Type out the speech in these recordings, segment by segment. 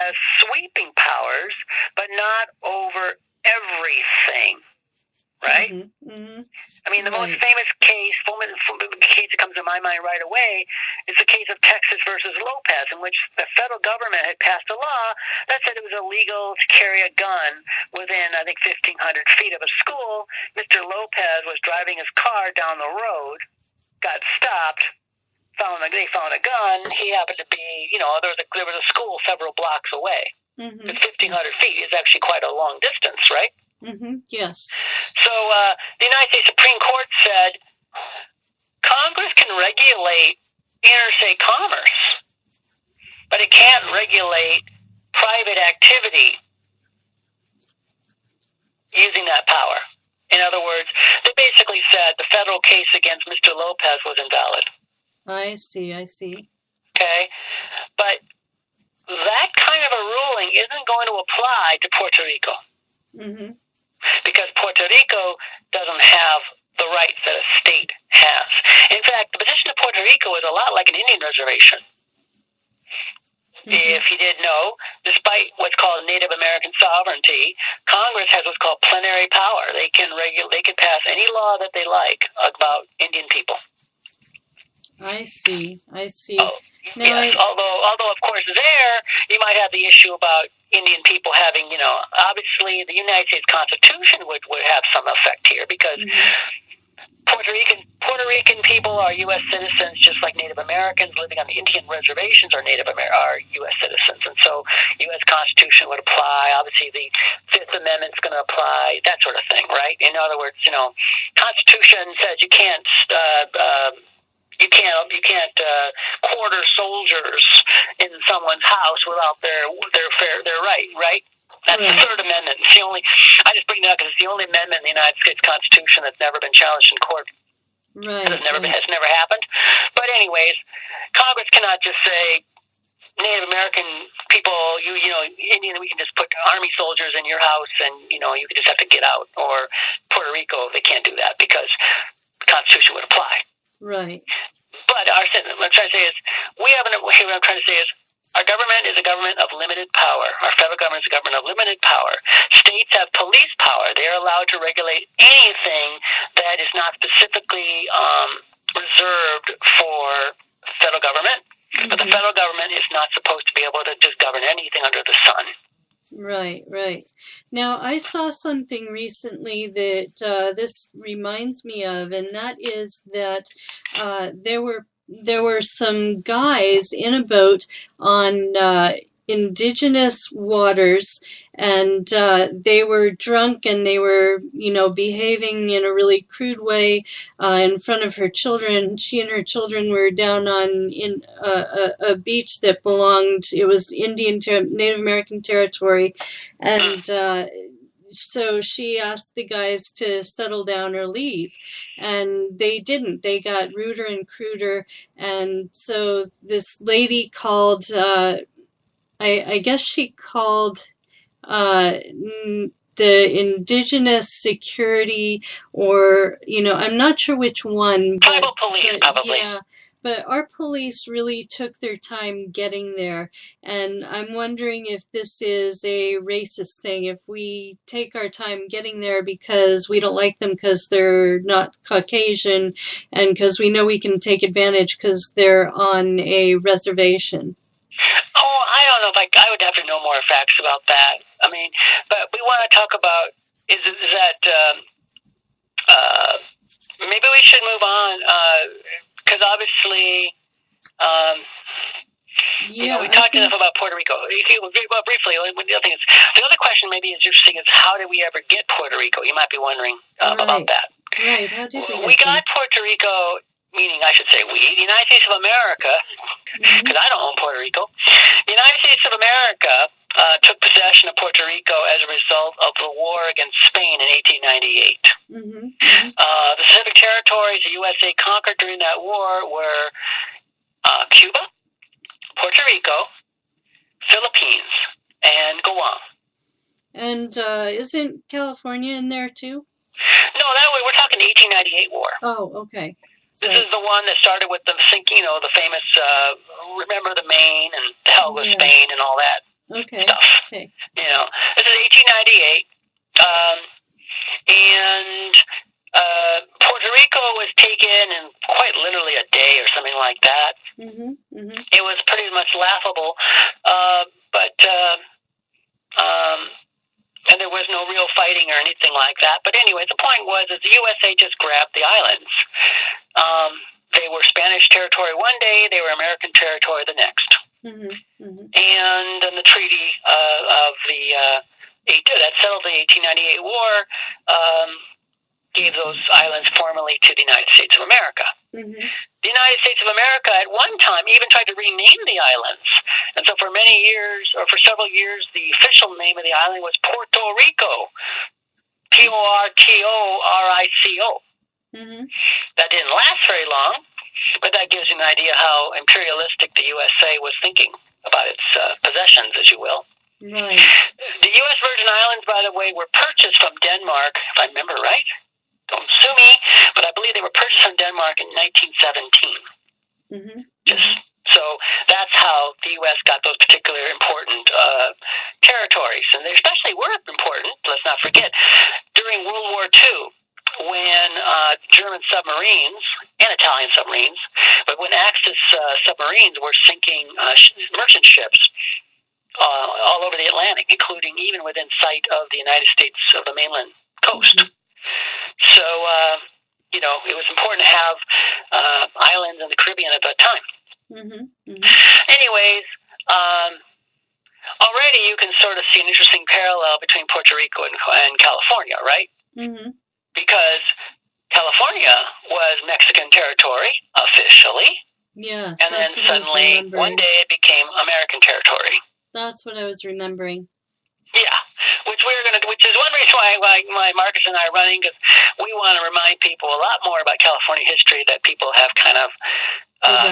has sweeping powers, but not over everything, right? Mm-hmm. Mm-hmm. I mean, the most Right. famous case, case that comes to my mind right away, is the case of Texas versus Lopez, in which the federal government had passed a law that said it was illegal to carry a gun within, I think, 1,500 feet of a school. Mr. Lopez was driving his car down the road, got stopped. They found a gun. He happened to be, there was a school several blocks away. Mm-hmm. 1,500 feet is actually quite a long distance, right? Mm-hmm. Yes. So the United States Supreme Court said Congress can regulate interstate commerce, but it can't regulate private activity using that power. In other words, they basically said the federal case against Mr. Lopez was invalid. I see. Okay? But that kind of a ruling isn't going to apply to Puerto Rico. Mm-hmm. Because Puerto Rico doesn't have the rights that a state has. In fact, the position of Puerto Rico is a lot like an Indian reservation. Mm-hmm. If you didn't know, despite what's called Native American sovereignty, Congress has what's called plenary power. They can pass any law that they like about Indian people. I see. Oh, yes. Although of course there you might have the issue about Indian people having, obviously the United States Constitution would have some effect here because Puerto Rican people are U.S. citizens, just like Native Americans living on the Indian reservations are U.S. citizens, and so U.S. Constitution would apply. Obviously, the Fifth Amendment's going to apply, that sort of thing, right? In other words, Constitution says you can't quarter soldiers in someone's house without their right? That's the Third Amendment. It's I just bring that up because it's the only amendment in the United States Constitution that's never been challenged in court. Right. It's never happened. But anyways, Congress cannot just say Native American people, Indian, we can just put army soldiers in your house and you can just have to get out. Or Puerto Rico, they can't do that because the Constitution would apply. Right. But what I'm trying to say is, our government is a government of limited power. Our federal government is a government of limited power. States have police power. They are allowed to regulate anything that is not specifically reserved for federal government. But the federal government is not supposed to be able to just govern anything under the sun. Right. Now, I saw something recently that this reminds me of, and that is that there were some guys in a boat on indigenous waters, and they were drunk and they were, behaving in a really crude way in front of her children. She and her children were down on a beach that belonged, it was Native American territory, and so she asked the guys to settle down or leave, and they didn't. They got ruder and cruder, and so this lady called, I guess she called the indigenous security, or, I'm not sure which one. Tribal police, probably. Yeah. But our police really took their time getting there, and I'm wondering if this is a racist thing, if we take our time getting there because we don't like them because they're not Caucasian, and because we know we can take advantage because they're on a reservation. Oh, I don't know if I would have to know more facts about that. I mean, but we want to talk about is that maybe we should move on because obviously, we talked enough about Puerto Rico. Briefly, the other question maybe is interesting is how did we ever get Puerto Rico? You might be wondering about that. Right. How did we got Puerto Rico? Meaning, I should say we, the United States of America, because I don't own Puerto Rico. The United States of America took possession of Puerto Rico as a result of the war against Spain in 1898. The Pacific territories the USA conquered during that war were Cuba, Puerto Rico, Philippines, and Guam. And isn't California in there too? No, we're talking the 1898 war. Oh, okay. This is the one that started with the sinking, the famous, remember the Maine and the hell with Spain and all that. stuff. Okay. You know, this is 1898, and Puerto Rico was taken in quite literally a day or something like that. It was pretty much laughable, but and there was no real fighting or anything like that. But anyway, the point was that the USA just grabbed the islands. They were Spanish territory one day, they were American territory the next. And then the treaty that settled the 1898 war gave those islands formally to the United States of America. The United States of America at one time even tried to rename the islands. And so for many years, or for several years, the official name of the island was Puerto Rico. Portorico. That didn't last very long, but that gives you an idea how imperialistic the USA was thinking about its possessions, as you will. Right. The U.S. Virgin Islands, by the way, were purchased from Denmark, if I remember right. Don't sue me, but I believe they were purchased from Denmark in 1917. So that's how the U.S. got those particular important territories, and they especially were important. Let's not forget during World War II. When German submarines and Italian submarines, but when Axis submarines were sinking merchant ships all over the Atlantic, including even within sight of the United States of the mainland coast. So, you know, it was important to have islands in the Caribbean at that time. Anyways, already you can sort of see an interesting parallel between Puerto Rico and California, right? Because California was Mexican territory officially. Yes. And then suddenly, one day, it became American territory. That's what I was remembering. Yeah, which is one reason why Marcus and I are running, because we want to remind people a lot more about California history that people have kind of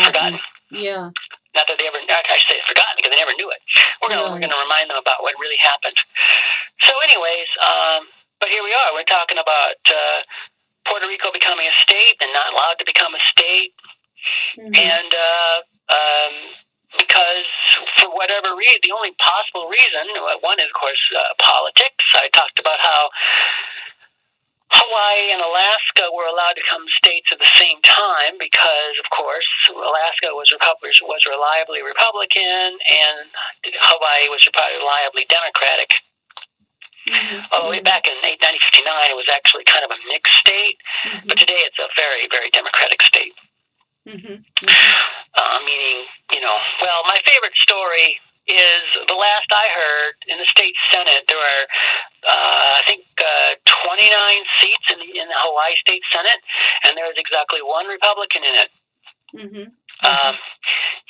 forgotten. Yeah. Not that I say forgotten, because they never knew it. We're going to remind them about what really happened. So, anyways, but here we are. We're talking about Puerto Rico becoming a state and not allowed to become a state. And because for whatever reason, the only possible reason, one is, of course, politics. I talked about how Hawaii and Alaska were allowed to become states at the same time because, of course, Alaska was reliably Republican and Hawaii was reliably Democratic. Although back in 1959, it was actually kind of a mixed state, but today it's a very, very democratic state. Meaning, you know, well, my favorite story is the last I heard in the state Senate, there are, I think, 29 seats in the Hawaii State Senate, and there is exactly one Republican in it.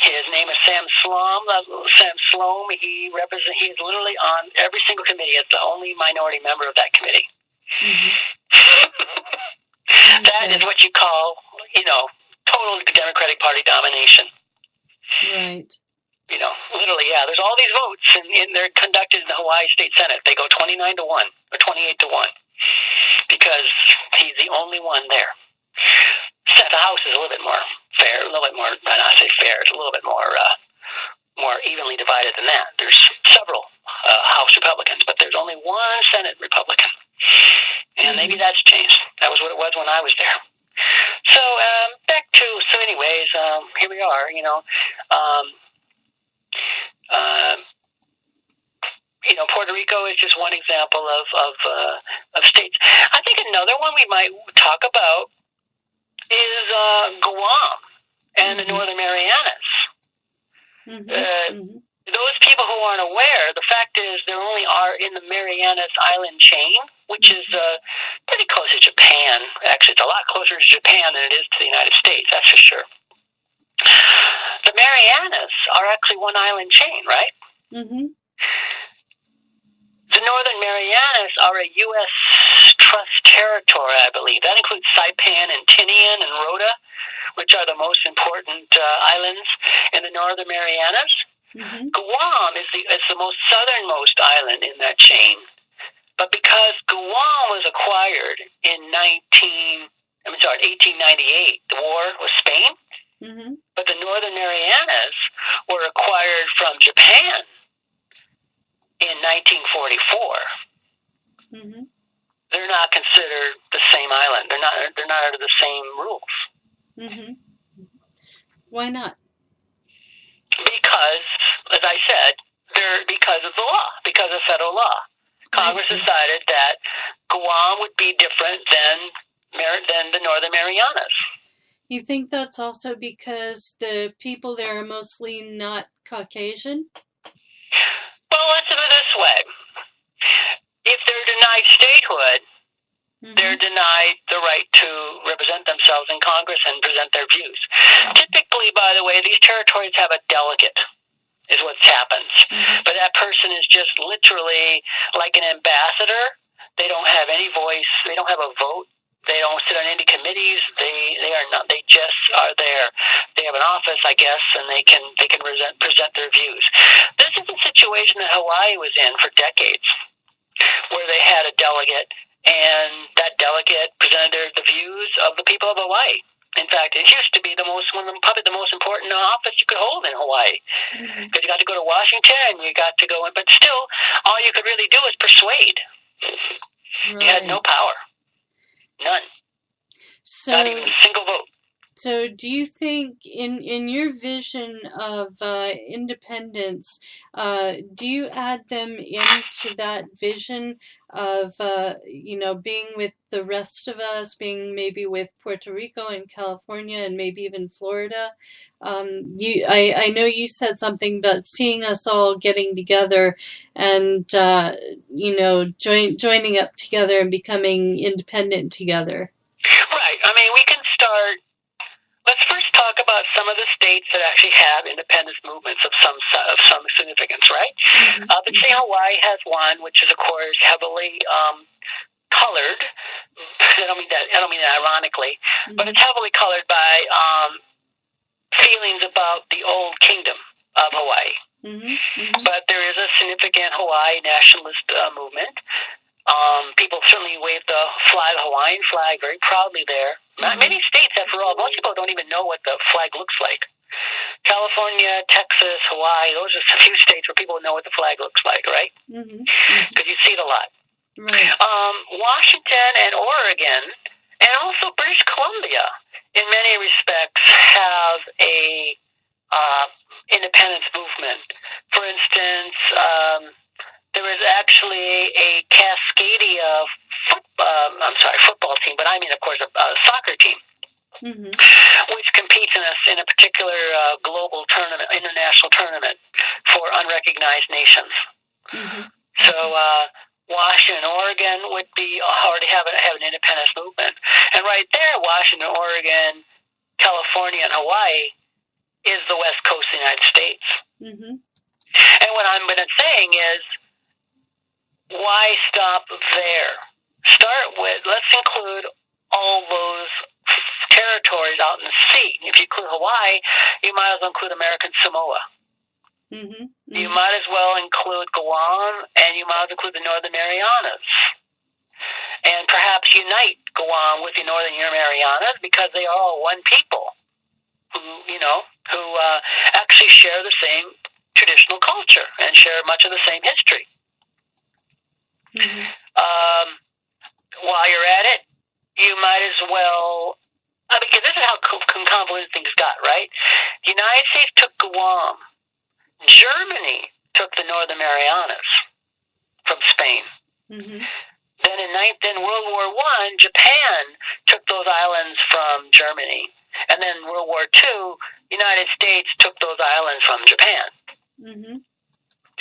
His name is Sam Slom. Sam Slom. He is literally on every single committee. It's the only minority member of that committee. That is what you call, you know, total Democratic Party domination. Right. You know, literally, yeah. There's all these votes, and they're conducted in the Hawaii State Senate. They go 29 to 1 or 28 to 1 because he's the only one there. The House is a little bit more fair, a little bit more, I say fair, it's a little bit more evenly divided than that. There's several House Republicans, but there's only one Senate Republican. And maybe that's changed. That was what it was when I was there. So, anyways, here we are, you know. You know, Puerto Rico is just one example of states. I think another one we might talk about is Guam and the Northern Marianas. Those people who aren't aware, the fact is there only are in the Marianas Island chain, which is pretty close to Japan. Actually, it's a lot closer to Japan than it is to the United States, that's for sure. The Marianas are actually one island chain, right? The Northern Marianas are a U.S. trust territory, I believe. That includes Saipan and Tinian and Rota, which are the most important islands in the Northern Marianas. Guam is the most southernmost island in that chain. But because Guam was acquired in 1898, the war with Spain, but the Northern Marianas were acquired from Japan 1944, Mm-hmm. they're not considered the same island. They're not under the same rules. Mm-hmm. Why not? Because, as I said, because of the law, because of federal law. Congress decided that Guam would be different than the Northern Marianas. You think that's also because the people there are mostly not Caucasian? Well, let's put it this way. If they're denied statehood, they're denied the right to represent themselves in Congress and present their views. Typically, by the way, these territories have a delegate, is what happens. But that person is just literally like an ambassador. They don't have any voice. They don't have a vote. They don't sit on any committees. They are not. They just are there. They have an office, I guess, and they can present their views. This is a situation that Hawaii was in for decades, where they had a delegate, and that delegate presented the views of the people of Hawaii. In fact, it used to be probably the most important office you could hold in Hawaii, because you got to go to Washington, you got to go in, but still, all you could really do is persuade. Right. You had no power. None. So, not even a single vote. So do you think in your vision of independence, do you add them into that vision of, being with the rest of us, being maybe with Puerto Rico and California and maybe even Florida? I know you said something about seeing us all getting together and, joining up together and becoming independent together. Right. I mean, we can start. Let's first talk about some of the states that actually have independence movements of some significance, right? Obviously, Hawaii has one, which is, of course, heavily colored. I don't mean that ironically, but it's heavily colored by feelings about the old kingdom of Hawaii. But there is a significant Hawaii nationalist movement. People certainly wave the Hawaiian flag very proudly there. Many states, after all, most people don't even know what the flag looks like. California, Texas, Hawaii, those are a few states where people know what the flag looks like, right? Because you see it a lot. Right. Washington and Oregon, and also British Columbia, in many respects, have a independence movement. For instance, there is actually a Cascadia football team, but I mean, of course, a soccer team, which competes in a particular global tournament, international tournament for unrecognized nations. So Washington, Oregon would already have an independence movement, and right there, Washington, Oregon, California, and Hawaii is the West Coast of the United States. And what I'm saying is, why stop there? Let's include all those territories out in the sea. If you include Hawaii, you might as well include American Samoa. You might as well include Guam, and you might as well include the Northern Marianas. And perhaps unite Guam with the Northern Marianas, because they are all one people who actually share the same traditional culture and share much of the same history. While you're at it, you might as well, because this is how convoluted things got, right? The United States took Guam. Germany took the Northern Marianas from Spain. Then in World War I, Japan took those islands from Germany. And then World War II, the United States took those islands from Japan.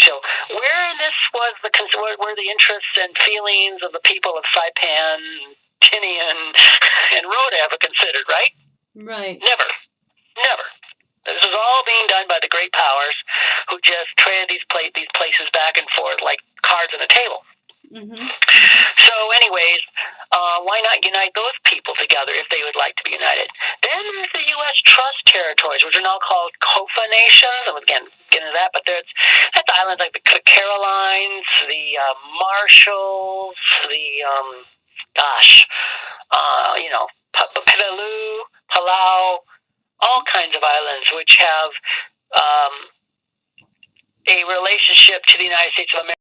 So where this was were the interests and feelings of the people of Saipan, Tinian, and Rhoda ever considered, right? Right. Never. This was all being done by the great powers who just traded these places back and forth like cards on a table. So anyways, why not unite those people together if they would like to be united? Then there's the U.S. Trust Territories, which are now called COFA nations. And again, get into that, but that's islands like the Carolines, the Marshalls, the Palau, all kinds of islands which have a relationship to the United States of America.